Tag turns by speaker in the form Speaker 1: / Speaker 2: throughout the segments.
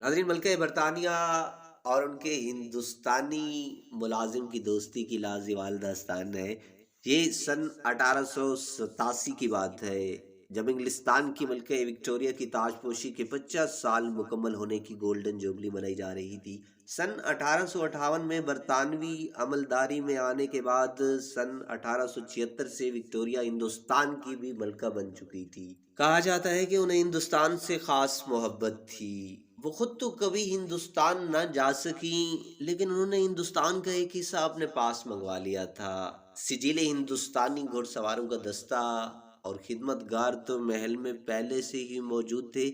Speaker 1: ناظرین، ملکہ برطانیہ اور ان کے ہندوستانی ملازم کی دوستی کی لازوال داستان ہے۔ یہ سن 1887 کی بات ہے، جب انگلستان کی ملکہ وکٹوریہ کی تاج پوشی کے 50 سال مکمل ہونے کی گولڈن جوبلی منائی جا رہی تھی۔ سن 1858 میں برطانوی عملداری میں آنے کے بعد سن 1876 سے وکٹوریہ ہندوستان کی بھی ملکہ بن چکی تھی۔ کہا جاتا ہے کہ انہیں ہندوستان سے خاص محبت تھی۔ وہ خود تو کبھی ہندوستان نہ جا سکیں، لیکن انہوں نے ہندوستان کا ایک حصہ اپنے پاس منگوا لیا تھا۔ سجیل ہندوستانی گھڑ سواروں کا دستہ اور خدمت گار تو محل میں پہلے سے ہی موجود تھے۔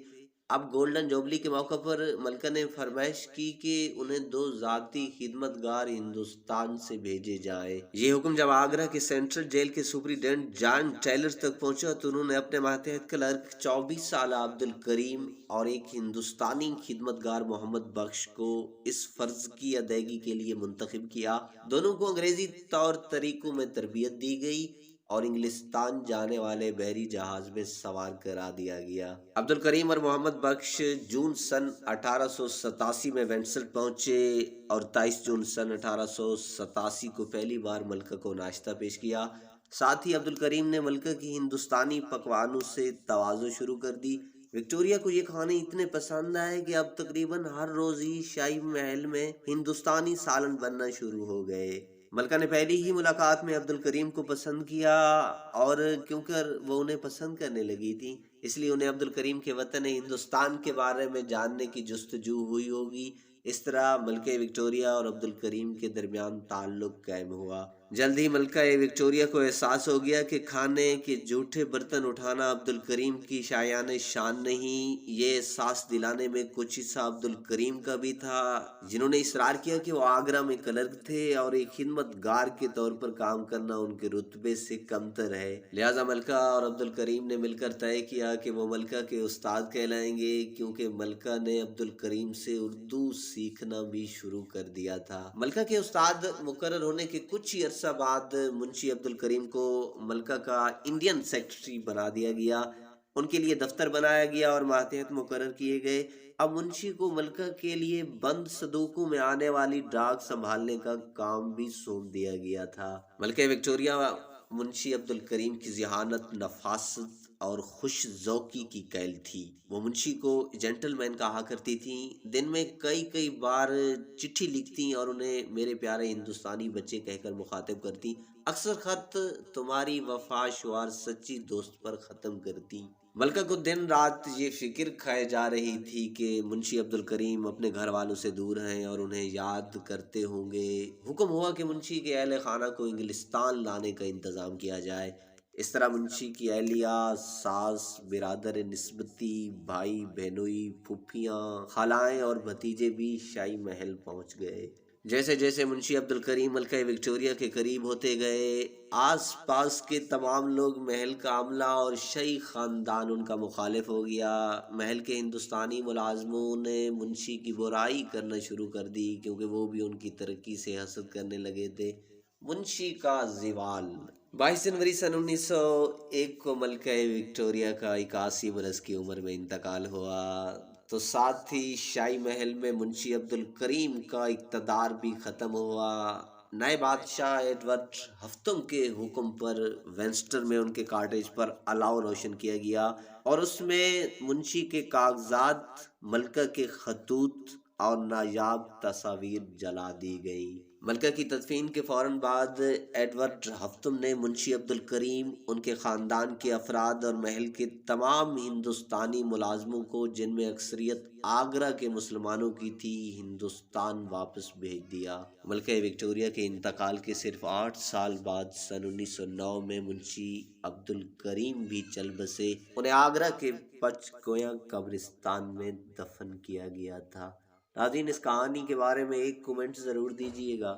Speaker 1: اب گولڈن جوبلی کے موقع پر ملکہ نے فرمائش کی کہ انہیں 2 ذاتی خدمت گار ہندوستان سے بھیجے جائیں۔ یہ حکم جب آگرہ کے سینٹرل جیل کے سپرنٹینڈنٹ جان ٹیلر تک پہنچا تو انہوں نے اپنے ماتحت کلرک 24 سالہ عبد الکریم اور ایک ہندوستانی خدمت گار محمد بخش کو اس فرض کی ادائیگی کے لیے منتخب کیا۔ دونوں کو انگریزی طور طریقوں میں تربیت دی گئی اور انگلستان جانے والے بحری جہاز میں سوار کرا دیا گیا۔ عبد الکریم اور محمد بخش جون سن 1887 میں وینسل پہنچے اور 23 جون سن 1887 کو پہلی بار ملکہ کو ناشتہ پیش کیا۔ ساتھ ہی عبد الکریم نے ملکہ کی ہندوستانی پکوانوں سے تواضع شروع کر دی۔ وکٹوریہ کو یہ کھانے اتنے پسند آئے کہ اب تقریباً ہر روز ہی شاہی محل میں ہندوستانی سالن بننا شروع ہو گئے۔ ملکہ نے پہلی ہی ملاقات میں عبد الکریم کو پسند کیا، اور کیونکہ وہ انہیں پسند کرنے لگی تھی اس لیے انہیں عبد الکریم کے وطن ہندوستان کے بارے میں جاننے کی جستجو ہوئی ہوگی۔ اس طرح ملکہ وکٹوریہ اور عبد الکریم کے درمیان تعلق قائم ہوا۔ جلد ہی ملکہ وکٹوریہ کو احساس ہو گیا کہ کھانے کے جھوٹے برتن اٹھانا عبد الکریم کی شایان شان نہیں۔ یہ احساس دلانے میں کچھ حصہ عبد الکریم کا بھی تھا، جنہوں نے اصرار کیا کہ وہ آگرہ میں کلرک تھے اور ایک خدمت گار کے طور پر کام کرنا ان کے رتبے سے کمتر ہے۔ لہٰذا ملکہ اور عبد الکریم نے مل کر طے کیا کہ وہ ملکہ کے استاد کہلائیں گے، کیونکہ ملکہ نے عبد الکریم سے اردو سیکھنا بھی شروع کر دیا تھا۔ ملکہ کے استاد مقرر ہونے کے کچھ ہی عرصہ بعد منشی عبد الکریم کو ملکہ کا انڈین سیکرٹری بنا دیا گیا۔ ان کے لیے دفتر بنایا گیا اور ماتحت مقرر کیے گئے۔ اب منشی کو ملکہ کے لیے بند صندوقوں میں آنے والی ڈاک سنبھالنے کا کام بھی سونپ دیا گیا تھا۔ ملکہ وکٹوریہ منشی عبد الکریم کی ذہانت، نفاست اور خوش ذوقی کی قائل تھی۔ وہ منشی کو جینٹل مین کہا کرتی تھیں، دن میں کئی بار چٹھی لکھتی اور انہیں میرے پیارے ہندوستانی بچے کہہ کر مخاطب کرتی۔ اکثر خط تمہاری وفا شعار سچی دوست پر ختم کرتی۔ ملکہ کو دن رات یہ فکر کھائے جا رہی تھی کہ منشی عبد الکریم اپنے گھر والوں سے دور ہیں اور انہیں یاد کرتے ہوں گے۔ حکم ہوا کہ منشی کے اہل خانہ کو انگلستان لانے کا انتظام کیا جائے۔ اس طرح منشی کی اہلیہ، ساس، برادر نسبتی، بھائی بہنوئی، پھوپھیاں، خالائیں اور بھتیجے بھی شاہی محل پہنچ گئے۔ جیسے جیسے منشی عبد الکریم ملکہ وکٹوریہ کے قریب ہوتے گئے، آس پاس کے تمام لوگ، محل کا عملہ اور شاہی خاندان ان کا مخالف ہو گیا۔ محل کے ہندوستانی ملازموں نے منشی کی برائی کرنا شروع کر دی، کیونکہ وہ بھی ان کی ترقی سے حسد کرنے لگے تھے۔ منشی کا زوال 22 جنوری سن 1901 کو ملکہ وکٹوریہ کا 81 برس کی عمر میں انتقال ہوا، تو ساتھ ہی شاہی محل میں منشی عبد الکریم کا اقتدار بھی ختم ہوا۔ نئے بادشاہ ایڈورڈ ہفتم کے حکم پر وینسٹر میں ان کے کاٹیج پر الاؤ روشن کیا گیا اور اس میں منشی کے کاغذات، ملکہ کے خطوط اور نایاب تصاویر جلا دی گئی۔ ملکہ کی تدفین کے فوراً بعد ایڈورڈ ہفتم نے منشی عبد الکریم، ان کے خاندان کے افراد اور محل کے تمام ہندوستانی ملازموں کو، جن میں اکثریت آگرہ کے مسلمانوں کی تھی، ہندوستان واپس بھیج دیا۔ ملکہ وکٹوریہ کے انتقال کے صرف 8 سال بعد سن 1909 میں منشی عبد الکریم بھی چل بسے۔ انہیں آگرہ کے پچ گویا قبرستان میں دفن کیا گیا تھا۔ ناظرین، اس کہانی کے بارے میں ایک کومنٹ ضرور دیجیے گا۔